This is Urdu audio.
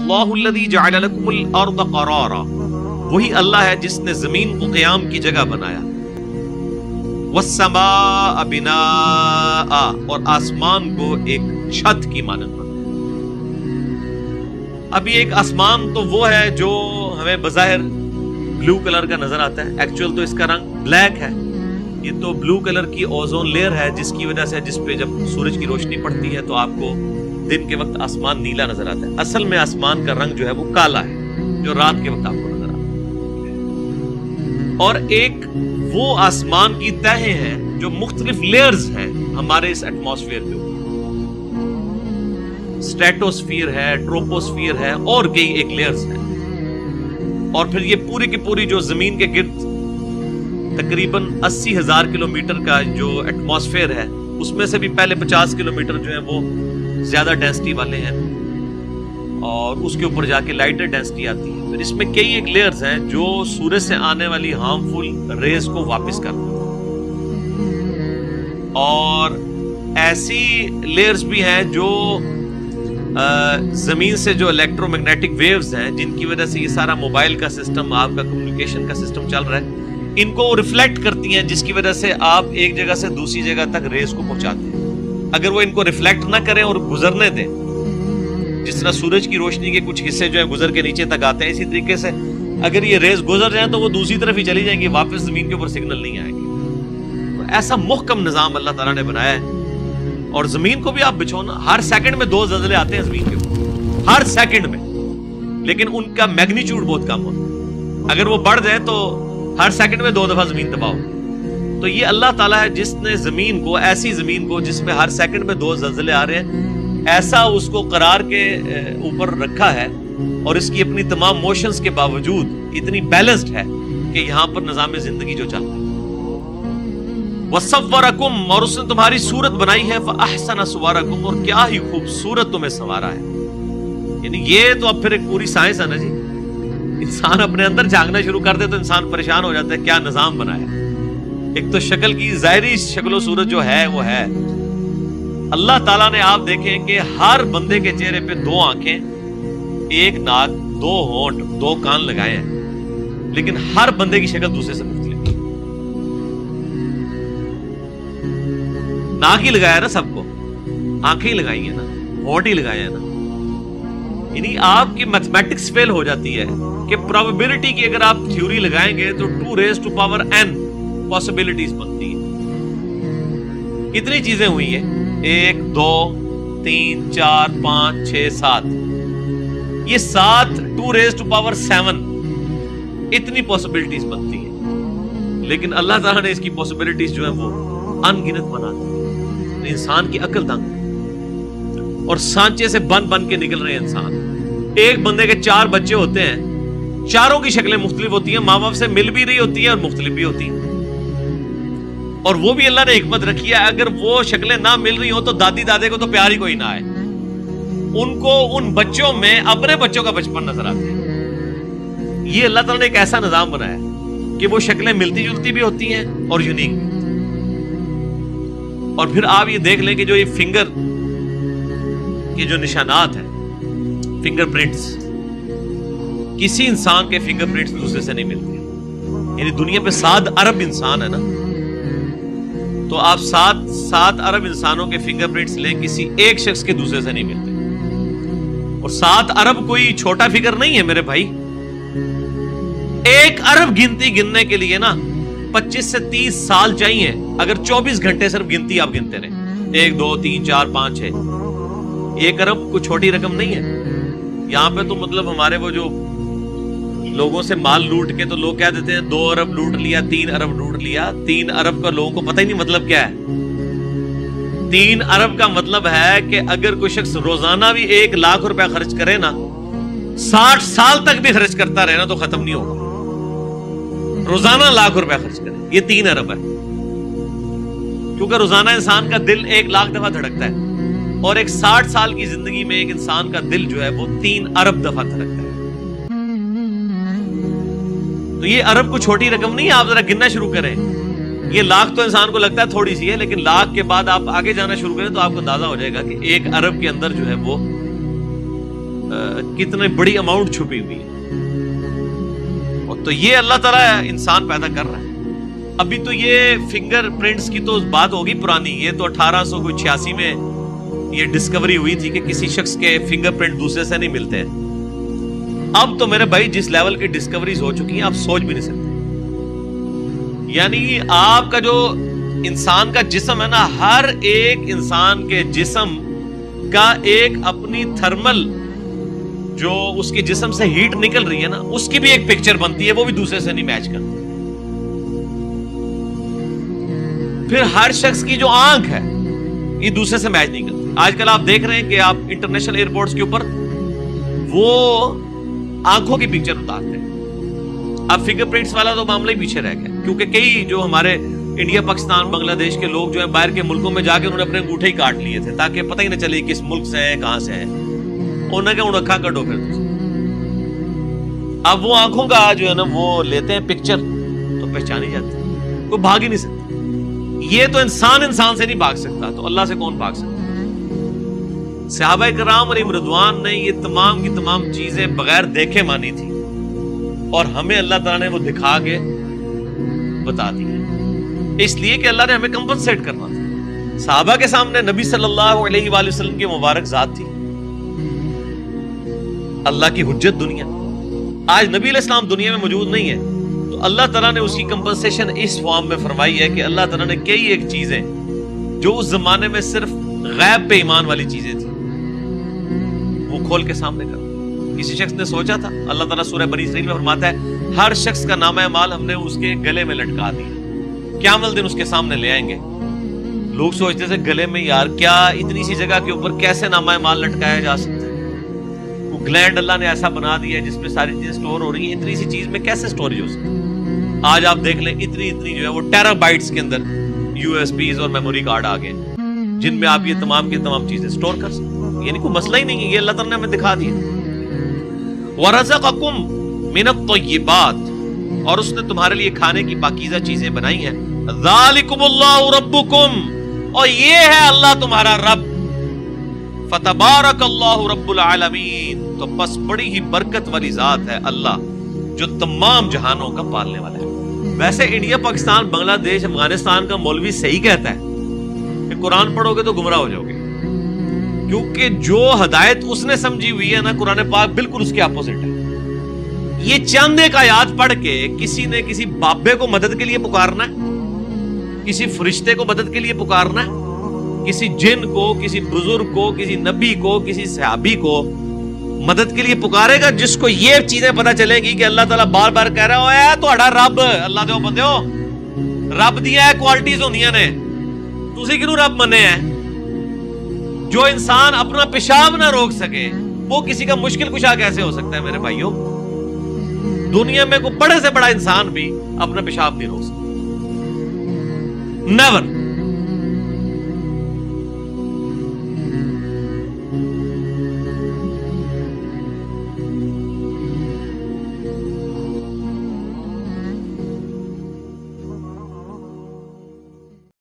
اللہ الذی جعل لکم الارض قرارا، وہی اللہ ہے جس نے زمین کو قیام کی جگہ بنایا، والسماء بناء، اور آسمان کو ایک چھت کی مانند بنایا۔ ابھی ایک آسمان تو وہ ہے جو ہمیں بظاہر بلو کلر کا نظر آتا ہے، ایکچوئل تو اس کا رنگ بلیک ہے۔ یہ تو بلو کلر کی اوزون لیئر ہے جس کی وجہ سے، جس پہ جب سورج کی روشنی پڑتی ہے تو آپ کو دن کے وقت آسمان نیلا نظر آتا ہے۔ اصل میں آسمان کا رنگ جو ہے وہ کالا ہے، جو رات کے وقت آپ کو نظر آتا ہے۔ اور ایک وہ آسمان کی تہیں ہیں جو مختلف لیئرز ہیں ہمارے اس ایٹماسفیئر کے اوپر، اسٹریٹوسفیئر ہے، ٹروپوسفیئر ہے، اور کئی ایک لیئرز ہیں۔ اور پھر یہ پوری کی پوری جو زمین کے گرد تقریباً 80,000 کلومیٹر کا جو ایٹماسفیئر ہے، اس میں سے بھی پہلے 50 کلومیٹر جو ہیں وہ زیادہ ڈینسٹی والے ہیں، اور اس کے اوپر جا کے لائٹر ڈینسٹی آتی ہے۔ پھر اس میں کئی ایک لیئرز ہیں جو سورج سے آنے والی ہارمفل ریز کو واپس کرتے ہیں، اور ایسی لیئرز بھی ہیں جو زمین سے جو الیکٹرو میگنیٹک ویوز ہیں، جن کی وجہ سے یہ سارا موبائل کا سسٹم، آپ کا کمیونیکیشن کا سسٹم چل رہا ہے، ان کو ریفلیکٹ کرتی ہیں، جس کی وجہ سے آپ ایک جگہ سے دوسری جگہ تک ریز کو پہنچاتے ہیں۔ اگر وہ ان کو ریفلیکٹ نہ کریں اور گزرنے دیں، جس طرح سورج کی روشنی کے کچھ حصے جو ہیں گزر کے نیچے تک آتے ہیں، اسی طریقے سے اگر یہ ریز گزر جائیں تو وہ دوسری طرف ہی چلی جائیں گی، واپس زمین کے اوپر سگنل نہیں آئے گی۔ تو ایسا محکم نظام اللہ تعالیٰ نے بنایا ہے۔ اور زمین کو بھی آپ بچھونا، ہر سیکنڈ میں 2 زلزلے آتے ہیں زمین کے اوپر، ہر سیکنڈ میں، لیکن ان کا میگنیچیوڈ بہت کم ہوتا ہے۔ اگر وہ بڑھ جائے تو ہر سیکنڈ میں 2 دفعہ زمین تباہ ہو۔ تو یہ اللہ تعالیٰ ہے جس نے زمین کو، ایسی زمین کو جس میں ہر سیکنڈ میں 2 زلزلے آ رہے ہیں، ایسا اس کو قرار کے اوپر رکھا ہے، اور اس کی اپنی تمام موشنز کے باوجود اتنی بیلنسڈ ہے کہ یہاں پر نظام زندگی جو چلتا ہے۔ وَصَوَّرَكُمْ، اور اس نے تمہاری صورت بنائی ہے، فَأَحْسَنَ صُوَرَكُمْ، اور کیا ہی خوبصورت تمہیں سنوارا ہے۔ یعنی یہ تو اب پھر ایک پوری سائنس ہے نا جی، انسان اپنے اندر جھانکنا شروع کر دے تو انسان پریشان ہو جاتا ہے، کیا نظام بنایا۔ ایک تو شکل کی ظاہری شکل و صورت جو ہے وہ ہے، اللہ تعالیٰ نے، آپ دیکھیں کہ ہر بندے کے چہرے پہ 2 آنکھیں، 1 ناک، 2 ہونٹ، 2 کان لگائے ہیں، لیکن ہر بندے کی شکل دوسرے سے مختلف۔ ناک ہی لگایا نا سب کو، آنکھیں ہی لگائی ہیں نا، ہونٹ ہی لگائے ہیں نا۔ یعنی آپ کی میتھمیٹکس فیل ہو جاتی ہے کہ پروبیبلٹی کی اگر آپ تھیوری لگائیں گے تو 2⁻n پاسبلٹیز بنتی ہیں۔ کتنی چیزیں ہوئی ہیں، 1 2 3 4 5 6 7، یہ 7 2⁻7 اتنی پاسبلٹیز بنتی ہیں، لیکن اللہ تعالیٰ نے اس کی پاسبلٹیز جو ہیں وہ ان گنت بنا دی۔ انسان کی عقل دنگ، اور سانچے سے بن کے نکل رہے ہیں انسان۔ ایک بندے کے 4 بچے ہوتے ہیں، چاروں کی شکلیں مختلف ہوتی ہیں، ماں باپ سے مل بھی رہی ہوتی ہیں اور مختلف بھی ہوتی ہیں، اور وہ بھی اللہ نے حکمت رکھی ہے، اگر وہ شکلیں نہ مل رہی ہوں تو دادی دادے کو تو پیار ہی کوئی نہ آئے، ان کو ان بچوں میں اپنے بچوں کا بچپن نظر آتا ہے۔ یہ اللہ تعالیٰ نے ایک ایسا نظام بنایا ہے کہ وہ شکلیں ملتی جلتی بھی ہوتی ہیں اور یونیک بھی۔ اور پھر آپ یہ دیکھ لیں کہ جو یہ فنگر کے جو نشانات ہیں، فنگر پرنٹس، کسی انسان کے فنگر پرنٹس دوسرے سے نہیں ملتے۔ یعنی دنیا پہ 7 ارب انسان ہے نا، تو آپ 7 ارب انسانوں کے فنگر پرنٹس لیں، کسی ایک شخص کے دوسرے سے نہیں ملتے۔ اور 7 ارب کوئی چھوٹا فگر نہیں ہے میرے بھائی۔ 1 ارب گنتی گننے کے لیے نا 25 سے 30 سال چاہیے، اگر 24 گھنٹے صرف گنتی آپ گنتے رہیں، 1 2 3 4 5 6۔ 1 ارب کوئی چھوٹی رقم نہیں ہے۔ یہاں پہ تو مطلب ہمارے وہ جو لوگوں سے مال لوٹ کے تو لوگ کہہ دیتے ہیں 2 ارب لوٹ لیا، 3 ارب لوٹ لیا۔ 3 ارب کا لوگوں کو پتہ ہی نہیں مطلب کیا ہے۔ 3 ارب کا مطلب ہے کہ اگر کوئی شخص روزانہ بھی 1 لاکھ روپے خرچ کرے نا، 60 سال تک بھی خرچ کرتا رہے نا تو ختم نہیں ہوگا۔ روزانہ 1 لاکھ روپے خرچ کرے، یہ 3 ارب ہے، کیونکہ روزانہ انسان کا دل 1 لاکھ دفعہ دھڑکتا ہے، اور ایک 60 سال کی زندگی میں ایک انسان کا دل جو ہے وہ 3 ارب دفعہ دھڑکتا ہے۔ تو یہ ارب کو چھوٹی رقم نہیں ہے، آپ ذرا گننا شروع کریں۔ یہ لاکھ تو انسان کو لگتا ہے تھوڑی سی ہے، لیکن لاکھ کے بعد آپ آگے جانا شروع کریں تو آپ کو اندازہ ہو جائے گا کہ 1 ارب کے اندر جو ہے وہ کتنے بڑی اماؤنٹ چھپی ہوئی ہے. اور تو یہ اللہ تعالیٰ انسان پیدا کر رہا ہے. ابھی تو یہ فنگر پرنٹس کی تو بات ہوگی پرانی, یہ تو 1886 میں یہ ڈسکوری ہوئی تھی کہ کسی شخص کے فنگر پرنٹ دوسرے سے نہیں ملتے ہیں. اب تو میرے بھائی جس لیول کی ڈسکوریز ہو چکی ہیں آپ سوچ بھی نہیں سکتے. یعنی آپ کا جو انسان کا جسم ہے نا, ہر ایک انسان کے جسم کا ایک اپنی تھرمل جو اس کے جسم سے ہیٹ نکل رہی ہے نا, اس کی بھی ایک پکچر بنتی ہے, وہ بھی دوسرے سے نہیں میچ کرتی. پھر ہر شخص کی جو آنکھ ہے یہ دوسرے سے میچ نہیں کرتی. آج کل آپ دیکھ رہے ہیں کہ آپ انٹرنیشنل ایئرپورٹس کے اوپر وہ آنکھوں کی پکچر اتارتے ہیں. اب فنگر پرنٹس والا تو معاملہ ہی پیچھے رہ گیا, کیونکہ کئی جو ہمارے انڈیا, پاکستان, بنگلہ دیش کے لوگ جو ہیں باہر کے ملکوں میں جا کے انہوں نے اپنے انگوٹھے ہی کاٹ لیے تھے تاکہ پتہ ہی نہ چلے کس ملک سے ہے, کہاں سے ہے. انہوں نے کہا انہیں اکھا کٹو پھر. اب وہ آنکھوں کا جو ہے نا وہ لیتے ہیں پکچر تو پہچانی جاتی ہے, کوئی بھاگ ہی نہیں سکتا. یہ تو انسان سے نہیں بھاگ سکتا, تو اللہ سے کون بھاگ سکتا. صحابہ کرام علیہم رضوان نے یہ تمام کی تمام چیزیں بغیر دیکھے مانی تھی, اور ہمیں اللہ تعالیٰ نے وہ دکھا کے بتا دی, اس لیے کہ اللہ نے ہمیں کمپنسیٹ کرنا تھا. صحابہ کے سامنے نبی صلی اللہ علیہ وآلہ وسلم کی مبارک ذات تھی, اللہ کی حجت دنیا. آج نبی علیہ السلام دنیا میں موجود نہیں ہے, تو اللہ تعالیٰ نے اس کی کمپنسیشن اس فارم میں فرمائی ہے کہ اللہ تعالیٰ نے کئی ایک چیزیں جو اس زمانے میں صرف غیب پہ ایمان والی چیزیں تھیں وہ کھول کے سامنے کر. کسی شخص نے سوچا تھا, اللہ تعالیٰ سورہ بنی اسرائیل میں فرماتا ہے ہر شخص کا نامہ اعمال ہم نے اس کے گلے میں لٹکا دیا, قیامت دن اس کے سامنے لے آئیں گے. لوگ سوچتے تھے گلے میں, یار کیا اتنی سی جگہ کے اوپر کیسے نامہ اعمال لٹکایا جا سکتا ہے. وہ گلینڈ اللہ نے ایسا بنا دیا ہے جس میں ساری چیزیں سٹور ہو رہی ہیں, اتنی سی چیز میں کیسے سٹوریج ہو سکتی ہے. آج آپ دیکھ لیں اتنی جو ہے وہ ٹیرا بائٹس کے اندر یو ایس بیز اور میموری کارڈ آ گئے جن میں آپ یہ تمام کی تمام چیزیں سٹور کر سکتے. یعنی کوئی مسئلہ ہی نہیں ہے, یہ اللہ تعالیٰ نے ہمیں دکھا دیا. وَرَزَقَكُم مِّنَ الطَّيِّبَاتِ, اور اس نے تمہارے لیے کھانے کی پاکیزہ چیزیں بنائی ہیں. ذَلِكُمُ اللَّهُ رَبُّكُمْ, اور یہ ہے اللہ تمہارا رب. فَتَبَارَكَ اللَّهُ رَبُّ الْعَالَمِينَ, تو بس بڑی ہی برکت والی ذات ہے اللہ جو تمام جہانوں کا پالنے والا ہے. ویسے انڈیا, پاکستان, بنگلہ دیش, افغانستان کا مولوی صحیح کہتا ہے کہ قرآن پڑھو گے تو گمراہ ہو جاؤ گے, کیونکہ جو ہدایت اس نے سمجھی ہوئی ہے نا قرآن پاک بالکل اس کے اپوزٹ ہے. یہ چند ایک آیات پڑھ کے کسی نے کسی بابے کو مدد کے لیے پکارنا ہے, کسی فرشتے کو مدد کے لیے پکارنا ہے, کسی جن کو, کسی بزرگ کو, کسی نبی کو, کسی صحابی کو مدد کے لیے پکارے گا جس کو یہ چیزیں پتہ چلے گی کہ اللہ تعالیٰ بار بار کہہ رہا ہے تو رب اللہ دے بندے ہو, رب دیا ہے کوالٹیز ہوندیاں نے, تسی کیوں رب منے ہیں. جو انسان اپنا پیشاب نہ روک سکے وہ کسی کا مشکل کشا کیسے ہو سکتا ہے میرے بھائیوں. دنیا میں کوئی بڑے سے بڑا انسان بھی اپنا پیشاب نہیں روک سکتا, نیور.